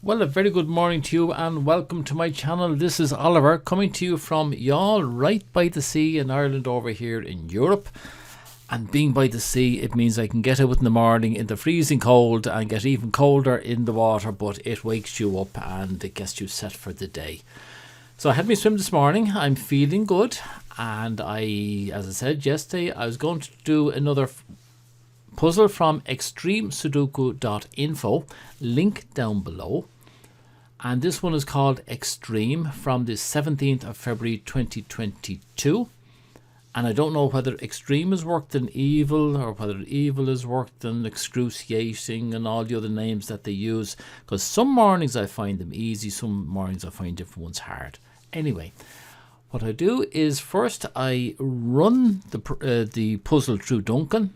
Well, a very good morning to you and welcome to my channel. This is Oliver coming to you from y'all right by the sea in Ireland over here in Europe. And being by the sea, it means I can get out in the morning in the freezing cold and get even colder in the water, but it wakes you up and it gets you set for the day. So I had my swim this morning. I'm feeling good, and as I said yesterday, I was going to do another puzzle from ExtremeSudoku.info, link down below. And this one is called Extreme from the 17th of February 2022. And I don't know whether extreme is worked in evil or whether evil is worked in excruciating and all the other names that they use. Because some mornings I find them easy, some mornings I find different ones hard. Anyway, what I do is first I run the puzzle through Duncan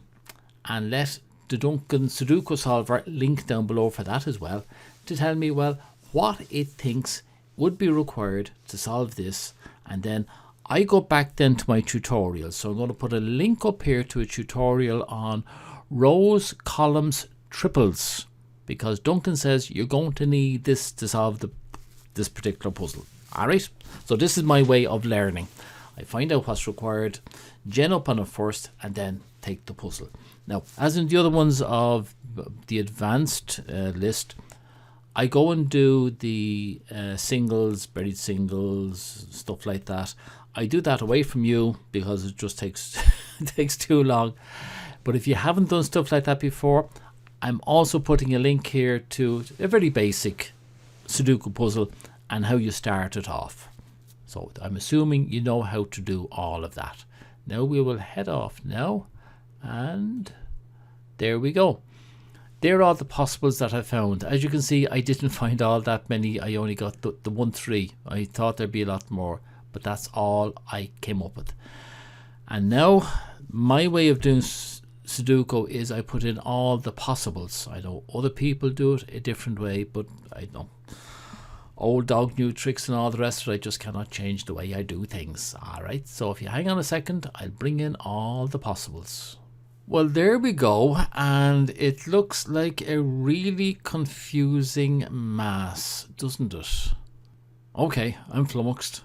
and let the Duncan Sudoku solver, link down below for that as well, to tell me, well, what it thinks would be required to solve this. And then I go back then to my tutorial. So I'm going to put a link up here to a tutorial on rows, columns, triples, because Duncan says you're going to need this to solve this particular puzzle. Alright, so this is my way of learning. I find out what's required, gen up on it first, and then take the puzzle. Now, as in the other ones of the advanced list, I go and do the singles, buried singles, stuff like that. I do that away from you because it just takes takes too long. But if you haven't done stuff like that before, I'm also putting a link here to a very basic Sudoku puzzle and how you start it off. So I'm assuming you know how to do all of that. Now we will head off now, and there we go. There are all the possibles that I found. As you can see, I didn't find all that many. I only got the 1-3. I thought there'd be a lot more, but that's all I came up with. And now my way of doing Sudoku is I put in all the possibles. I know other people do it a different way, but I know old dog, new tricks and all the rest of it. I just cannot change the way I do things. Alright, so if you hang on a second, I'll bring in all the possibles. Well, there we go, and it looks like a really confusing mass, doesn't it? Okay, I'm flummoxed.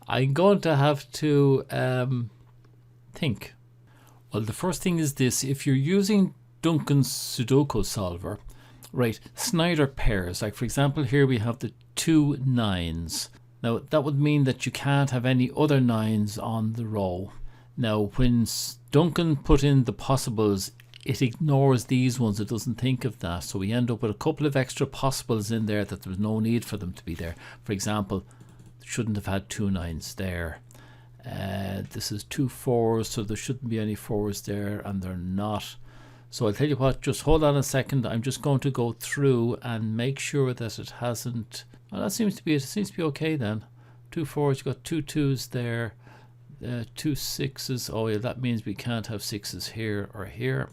I'm going to have to think. Well, the first thing is this. If you're using Duncan's Sudoku solver, right, Snyder pairs, like for example here we have the 2 9s. Now that would mean that you can't have any other 9s on the row. Now when Duncan put in the possibles, it ignores these ones, it doesn't think of that, so we end up with a couple of extra possibles in there that there's no need for them to be there. For example, shouldn't have had 2 9s there. This is 2 4s, so there shouldn't be any 4s there, and they're not. So I'll tell you what, just hold on a second. I'm just going to go through and make sure that it hasn't. Well, that seems to be it. It seems to be okay then. 2 4s, you've got 2 2s there, 2 6s. Oh yeah, that means we can't have 6s here or here.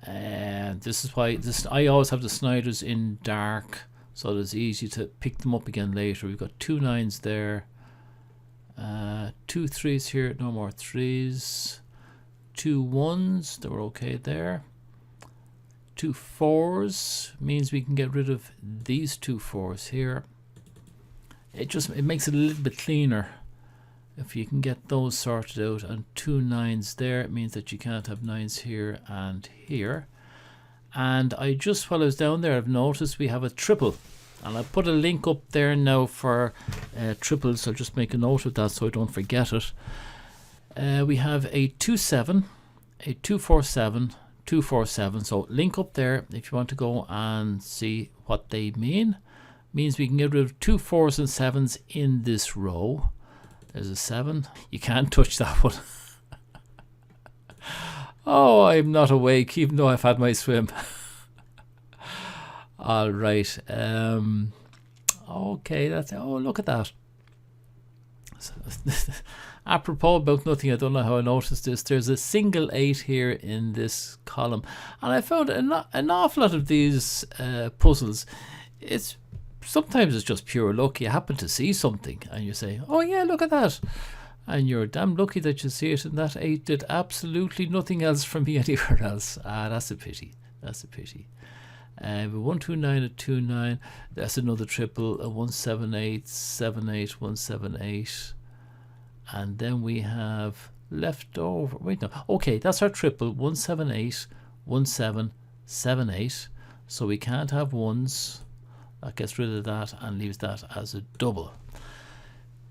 And this is why I always have the Snyders in dark, so that it's easy to pick them up again later. We've got 2 9s there, 2 3s here, no more 3s, 2 1s, they were okay there. 2 4s means we can get rid of these 2 4s here. It makes it a little bit cleaner if you can get those sorted out. And 2 9s there, it means that you can't have 9s here and here. And I just, while I was down there, I've noticed we have a triple, and I put a link up there now for triples. So I'll just make a note of that so I don't forget it. We have a 2 7, a 2 4 7, 2 4 7. So link up there if you want to go and see what they mean. Means we can get rid of 2 4s and 7s in this row. There's a 7. You can't touch that one. Oh, I'm not awake even though I've had my swim. All right. Okay, that's, oh, look at that. Apropos about nothing, I don't know how I noticed this. There's a single 8 here in this column, and I found an awful lot of these puzzles. Sometimes it's just pure luck. You happen to see something and you say, oh yeah, look at that, and you're damn lucky that you see it, and that 8 did absolutely nothing else from me anywhere else. That's a pity. That's a pity. 129, a 29. That's another triple, a 178, 78, 178. And then we have left over. Wait, no. Okay, that's our triple, 178, 1778. So we can't have ones. That gets rid of that and leaves that as a double.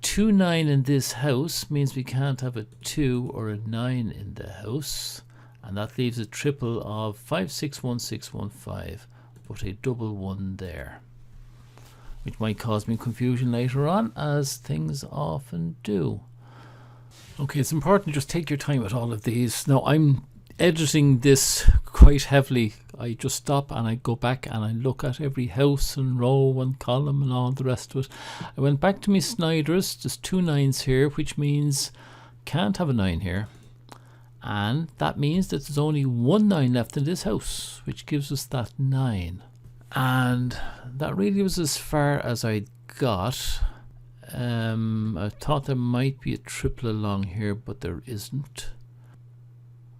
29 in this house means we can't have a 2 or a 9 in the house, and that leaves a triple of 561615, but a double 1 there, which might cause me confusion later on, as things often do. Okay, it's important to just take your time with all of these. Now, I'm editing this quite heavily. I just stop and I go back and I look at every house and row and column and all the rest of it. I went back to my Snyders. There's 2 9s here, which means can't have a 9 here, and that means that there's only 1 9 left in this house, which gives us that 9. And that really was as far as I got. I thought there might be a triple along here, but there isn't.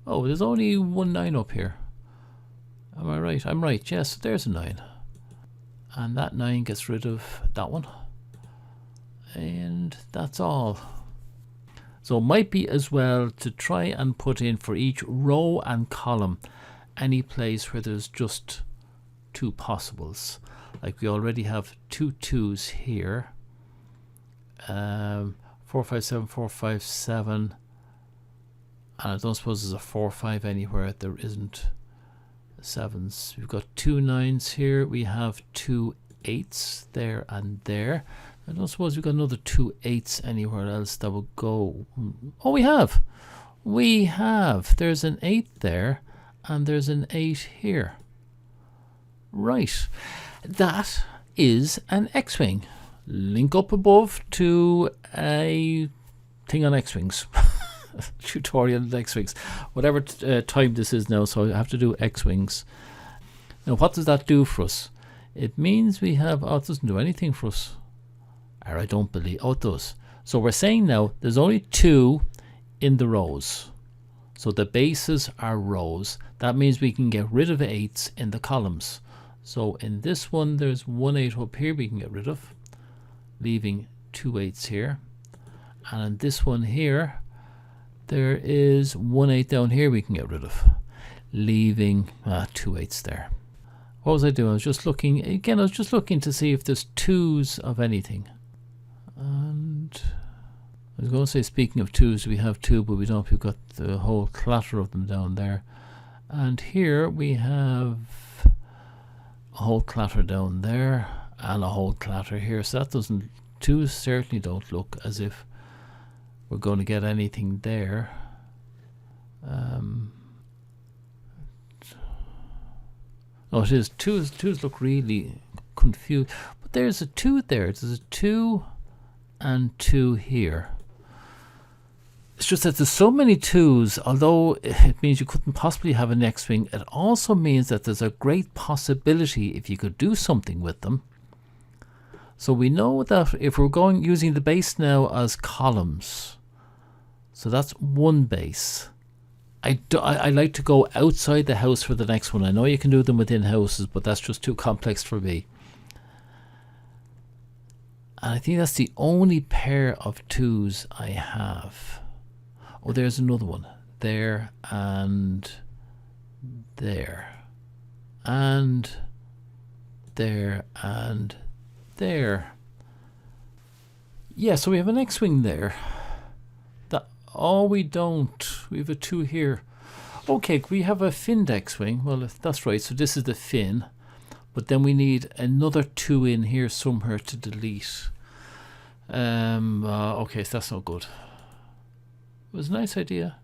Oh, there's only 1 9 up here. Am I right? I'm right. Yes, there's a 9. And that 9 gets rid of that one. And that's all. So it might be as well to try and put in for each row and column any place where there's just 2 possibles. Like we already have 2 2s here. 4 5 7 4 5 7. And I don't suppose there's a 4 5 anywhere. There isn't. 7s. We've got 2 9s here. We have 2 8s there and there. I don't suppose we've got another 2 8s anywhere else that would go. Oh, we have. We have. There's an 8 there and there's an 8 here. Right. That is an X-Wing. Link up above to a thing on X-Wings. Tutorial on X-Wings. Whatever time this is now, so I have to do X-Wings. Now, what does that do for us? It means we have... Oh, it doesn't do anything for us. Or I don't believe... Oh, it does. So we're saying now there's only 2 in the rows. So the bases are rows. That means we can get rid of 8s in the columns. So in this one, there's 1 8 up here we can get rid of, leaving 2 8s here. And in this one here, there is 1 8 down here we can get rid of, leaving 2 8s there. What was I doing? I was just looking, again, I was just looking to see if there's 2s of anything. And I was going to say, speaking of 2s, we have 2, but we don't. We've got the whole clatter of them down there. And here we have a whole clatter down there and a whole clatter here. So that doesn't, 2s certainly don't look as if we're going to get anything there. Oh, it is. 2s look really confused. But there's a 2 there. There's a 2 and 2 here. It's just that there's so many 2s, although it means you couldn't possibly have an X-Wing, it also means that there's a great possibility if you could do something with them. So we know that if we're going using the base now as columns, so that's 1 base. I like to go outside the house for the next one. I know you can do them within houses, but that's just too complex for me. And I think that's the only pair of 2s I have. Oh, there's another one. There and there. And there and there. Yeah, so we have an X-Wing there. Oh, we don't. We have a 2 here. Okay, we have a finned X-Wing. Well, if that's right, so this is the fin. But then we need another 2 in here somewhere to delete. Okay, so that's not good. It was a nice idea.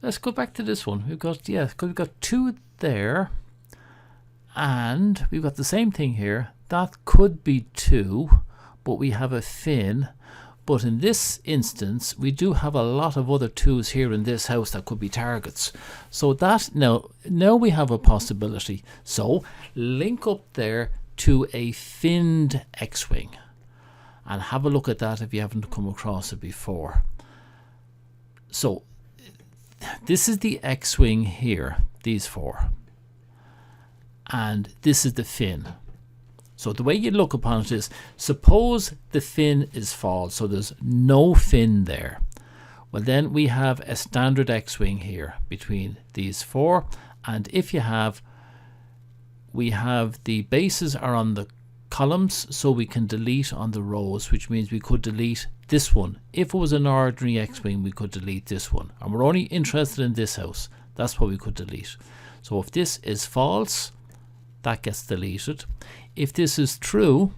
Let's go back to this one. We've got, we've got 2 there. And we've got the same thing here. That could be 2, but we have a fin. But in this instance, we do have a lot of other 2s here in this house that could be targets. So that now we have a possibility. So link up there to a finned X-Wing and have a look at that if you haven't come across it before. So this is the X-Wing here, these 4. and this is the fin. So the way you look upon it is, suppose the fin is false, so there's no fin there. Well, then we have a standard X-wing here between these four, and if you have, we have the bases are on the columns, so we can delete on the rows, which means we could delete this one. If it was an ordinary X-wing, we could delete this one, and we're only interested in this house. That's what we could delete. So if this is false, that gets deleted. If this is true,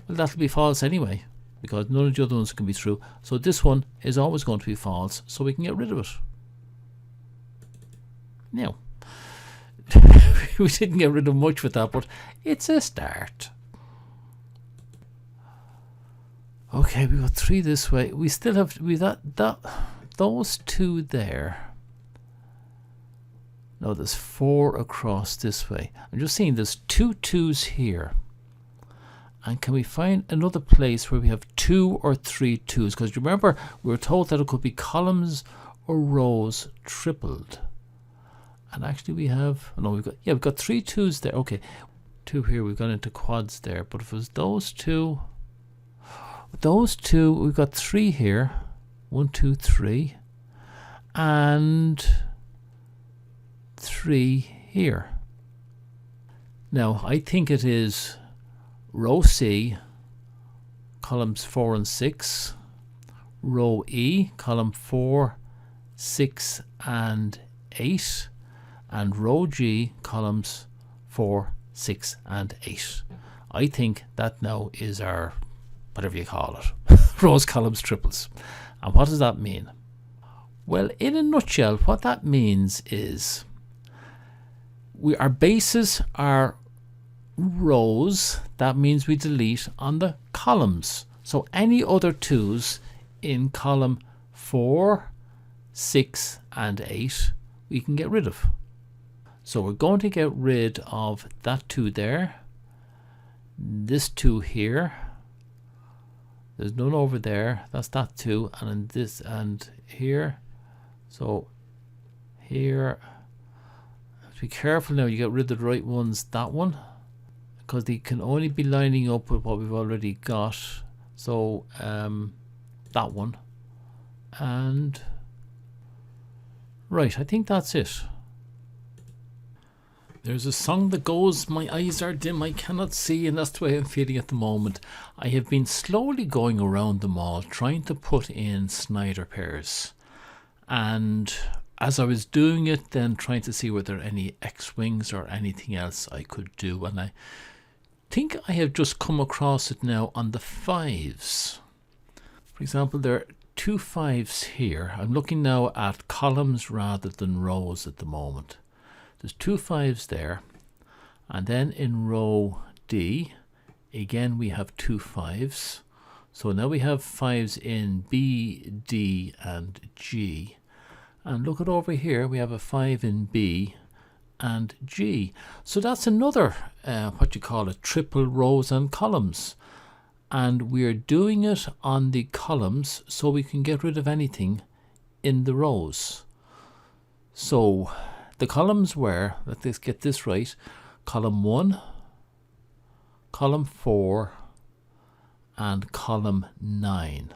well, that'll be false anyway, because none of the other ones can be true. So this one is always going to be false, so we can get rid of it. Now, we didn't get rid of much with that, but it's a start. Okay, we got 3 this way. We still have those 2 there. No, there's 4 across this way. I'm just seeing there's 2 2s here. And can we find another place where we have 2 or 3 2s? Because remember, we were told that it could be columns or rows tripled. And actually we have, no, we've got 3 2s there. Okay, 2 here, we've gone into quads there. But if it was those 2, we've got 3 here. 1, 2, 3. And 3 here. Now, I think it is row C, columns 4 and 6, row E, column 4, 6 and 8, and row G, columns 4, 6 and 8. I think that now is our, whatever you call it, rows, columns, triples. And what does that mean? Well, in a nutshell, what that means is our bases are rows. That means we delete on the columns. So any other 2s in column 4, 6 and 8 we can get rid of. So we're going to get rid of that 2 there, this 2 here, there's none over there, that's that 2, and this and here. So here, be careful now, you get rid of the right ones, that one, because they can only be lining up with what we've already got. So that one, and right, I think that's it. There's a song that goes, my eyes are dim, I cannot see, and that's the way I'm feeling at the moment. I have been slowly going around the mall trying to put in Snyder pairs, and as I was doing it, then trying to see were there any X-wings or anything else I could do, and I think I have just come across it now on the 5s. For example, there are 2 5s here. I'm looking now at columns rather than rows at the moment. There's 2 5s there, and then in row D, again we have 2 5s. So now we have 5s in B, D and G. And look at over here, we have a 5 in B and G. So that's another, what you call it, triple rows and columns. And we're doing it on the columns so we can get rid of anything in the rows. So the columns were, let's get this right, column 1, column 4, and column 9.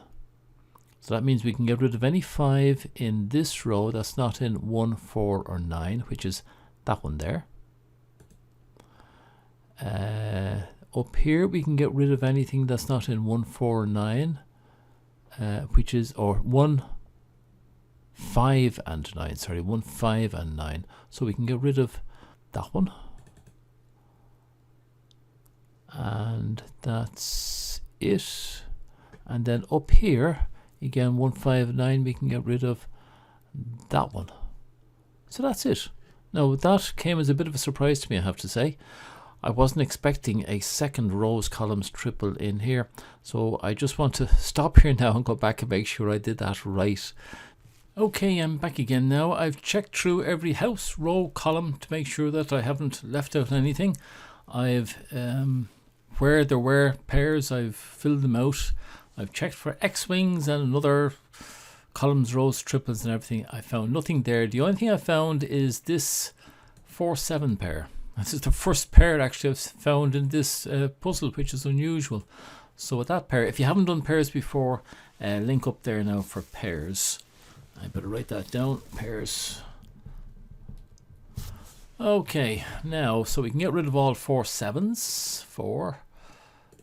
So that means we can get rid of any 5 in this row that's not in 1, 4 or 9, which is that one there. Up here we can get rid of anything that's not in 1, 4 or 9, which is, or 1, 5 and 9, sorry, 1, 5 and 9. So we can get rid of that one. And that's it. And then up here, again, 1, 5, 9, we can get rid of that one. So that's it. Now that came as a bit of a surprise to me, I have to say. I wasn't expecting a second rows columns triple in here. So I just want to stop here now and go back and make sure I did that right. Okay, I'm back again now. I've checked through every house, row, column to make sure that I haven't left out anything. I've, where there were pairs, I've filled them out. I've checked for X-wings and other columns, rows, triples and everything. I found nothing there. The only thing I found is this 4-7 pair. This is the first pair actually I've found in this puzzle, which is unusual. So with that pair, if you haven't done pairs before, link up there now for pairs. I better write that down, pairs. Okay, now, so we can get rid of all 4 7s. 4.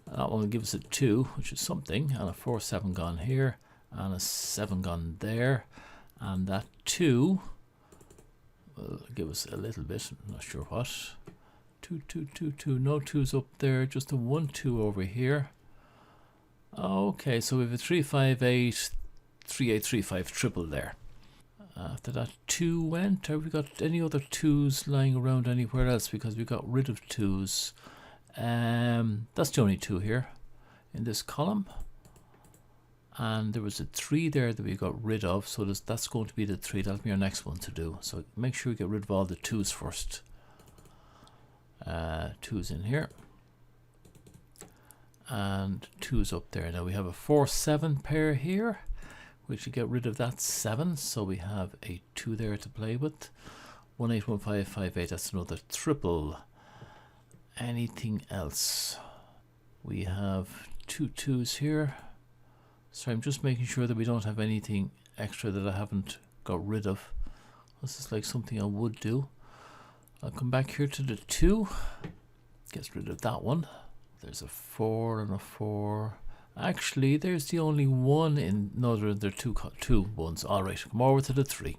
That one will give us a 2, which is something, and a 4 7 gone here, and a 7 gone there, and that 2 will give us a little bit, I'm not sure what. 2 2 2 2, no 2s up there, just a 1 2 over here. Okay, so we have a 3 5 8 3 8 3 5 triple there. After that 2 went, have we got any other 2s lying around anywhere else? Because we got rid of 2s. That's the only 2 here in this column. And there was a 3 there that we got rid of, so that's going to be the 3. That'll be our next one to do. So make sure we get rid of all the 2s first. 2s in here. And 2s up there. Now we have a 4 7 pair here. We should get rid of that 7, so we have a 2 there to play with. 1 8 1 5 5 8, that's another triple. Anything else? We have 2 2s here. So I'm just making sure that we don't have anything extra that I haven't got rid of. This is like something I would do. I'll come back here to the 2. Gets rid of that one. There's a 4 and a 4. Actually, there's the only 1 in. No, there are 2 ones. Alright, come over to the 3.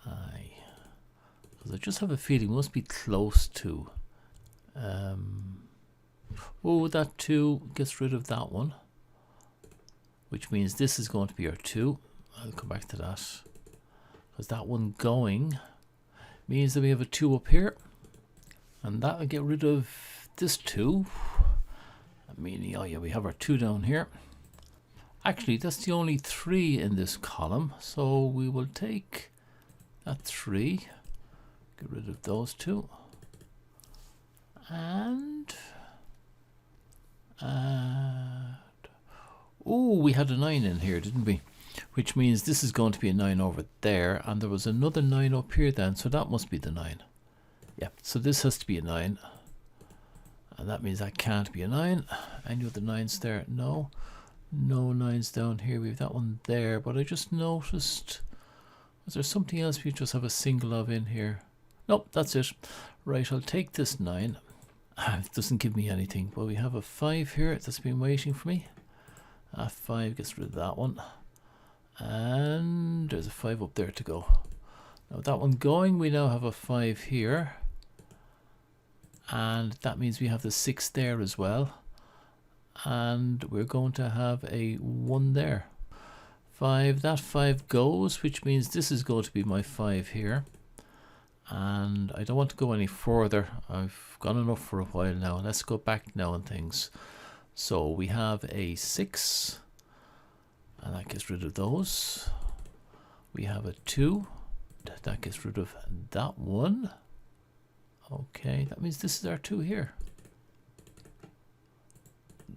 Because I just have a feeling it must be close to. Oh, that 2 gets rid of that one. Which means this is going to be our 2. I'll come back to that. Because that one going means that we have a 2 up here. And that will get rid of this 2. Meaning, oh yeah, we have our 2 down here. Actually, that's the only 3 in this column. So we will take that 3. Get rid of those 2. And oh, we had a 9 in here, didn't we? Which means this is going to be a 9 over there. And there was another 9 up here then. So that must be the 9. Yeah, so this has to be a 9. And that means that can't be a 9. Any other 9s there? No. No 9s down here. We have that one there. But I just noticed, was there something else we just have a single of in here? Nope, that's it. Right, I'll take this 9. It doesn't give me anything. But we have a 5 here that's been waiting for me. A 5 gets rid of that one. And there's a 5 up there to go. Now that one going, we now have a 5 here. And that means we have the 6 there as well. And we're going to have a 1 there. 5, that 5 goes, which means this is going to be my 5 here. And I don't want to go any further. I've gone enough for a while now. Let's go back now on things. So we have a 6. And that gets rid of those. We have a 2. That gets rid of that 1. Okay, that means this is our 2 here.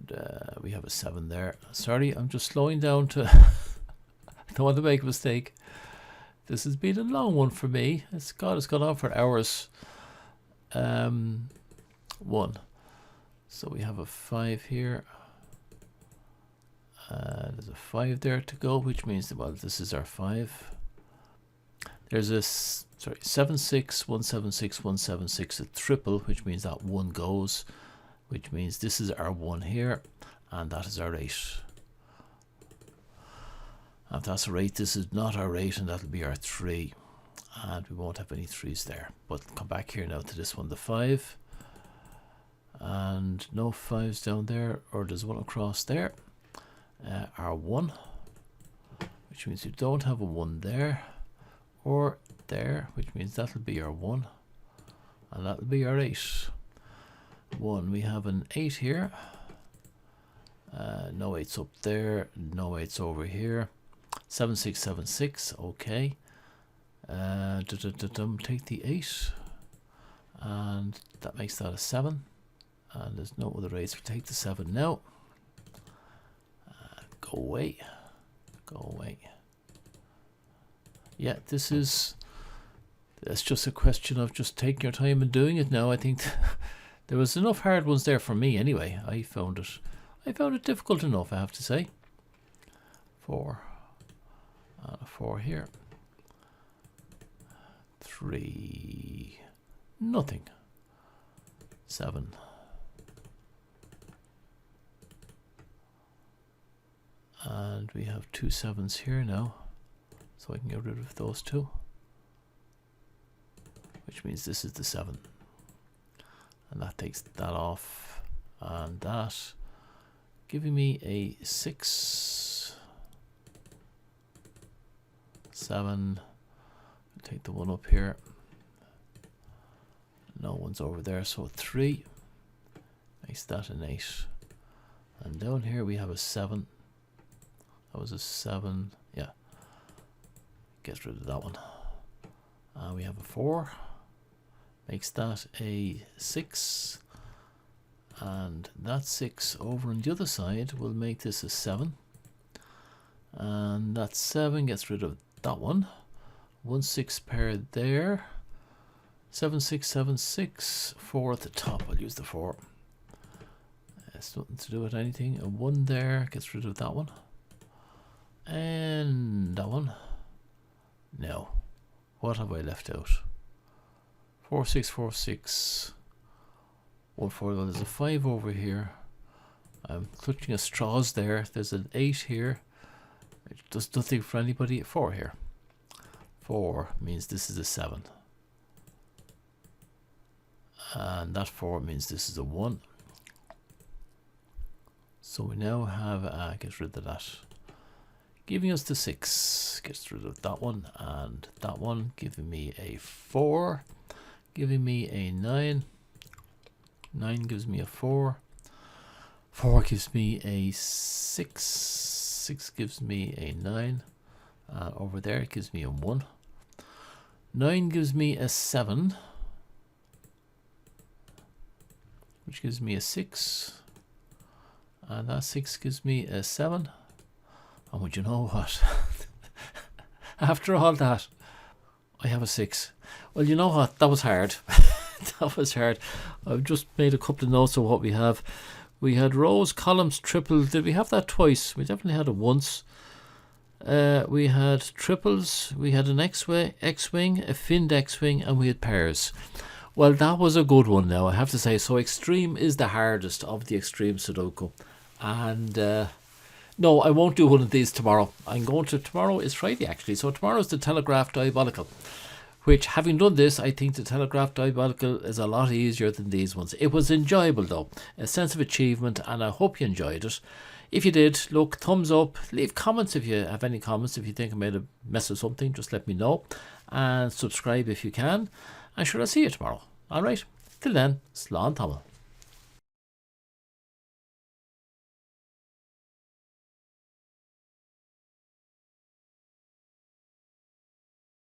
And, we have a 7 there. Sorry, I'm just slowing down to... I don't want to make a mistake. This has been a long one for me. It's gone on for hours. 1. So we have a 5 here. There's a 5 there to go, which means that, well, this is our 5. There's a 7 6 1 7 6 1 7 6, a triple, which means that 1 goes, which means this is our 1 here, and that is our 8. And if that's our 8, this is not our 8, and that'll be our 3, and we won't have any 3s there. But come back here now to this one, the 5, and no 5s down there, or there's one across there. Our 1, which means we don't have a 1 there. Or there, which means that'll be our 1, and that'll be our 8. 1, we have an 8 here. No 8s up there, no 8s over here. 7 6 7 6, okay. Take the 8, and that makes that a 7. And there's no other 8s. We take the 7 now. Go away. Go away. Yeah, this is It's just a question of just taking your time and doing it now. I think there was enough hard ones there for me anyway. I found it difficult enough, I have to say. 4 and a 4 here. 3, nothing. 7. And we have 2 7s here now, so I can get rid of those 2, which means this is the 7, and that takes that off, and that giving me a 6, 7. Take the 1 up here. No one's over there, so 3 makes that an 8, and down here we have a 7. That was a 7. Yeah, get rid of that one. We have a 4, makes that a 6, and that 6 over on the other side will make this a 7, and that 7 gets rid of that one. 1 6 pair there. 7 6 7 6. 4 at the top. I'll use the 4. It's nothing to do with anything. A 1 there gets rid of that one. And that one. No. What have I left out? 4 6 4 6. 1 4. Well, there's a 5 over here. I'm clutching at straws there. There's an 8 here. It does nothing for anybody. 4 here. 4 means this is a 7. And that 4 means this is a 1. So we now have, get rid of that. Giving us the 6, gets rid of that one, and that one, giving me a 4, giving me a 9. 9 gives me a 4. 4 gives me a 6. 6 gives me a 9. Over there it gives me a 1. 9 gives me a 7, which gives me a 6, and that 6 gives me a 7. And would you know what? After all that, I have a 6. Well, you know what? That was hard. That was hard. I've just made a couple of notes of what we have. We had rows, columns, triple. Did we have that twice? We definitely had it once. We had triples, we had an X-wing, a finned X-wing, and we had pairs. Well, that was a good one now, I have to say. So Extreme is the hardest of the Extreme Sudoku. And no, I won't do one of these tomorrow. Tomorrow is Friday actually, so tomorrow is the Telegraph Diabolical. Which, having done this, I think the Telegraph Diabolical is a lot easier than these ones. It was enjoyable though, a sense of achievement, and I hope you enjoyed it. If you did, look, thumbs up, leave comments if you have any comments. If you think I made a mess of something, just let me know. And subscribe if you can. And sure, I'll see you tomorrow. Alright, till then, Slán Tamil.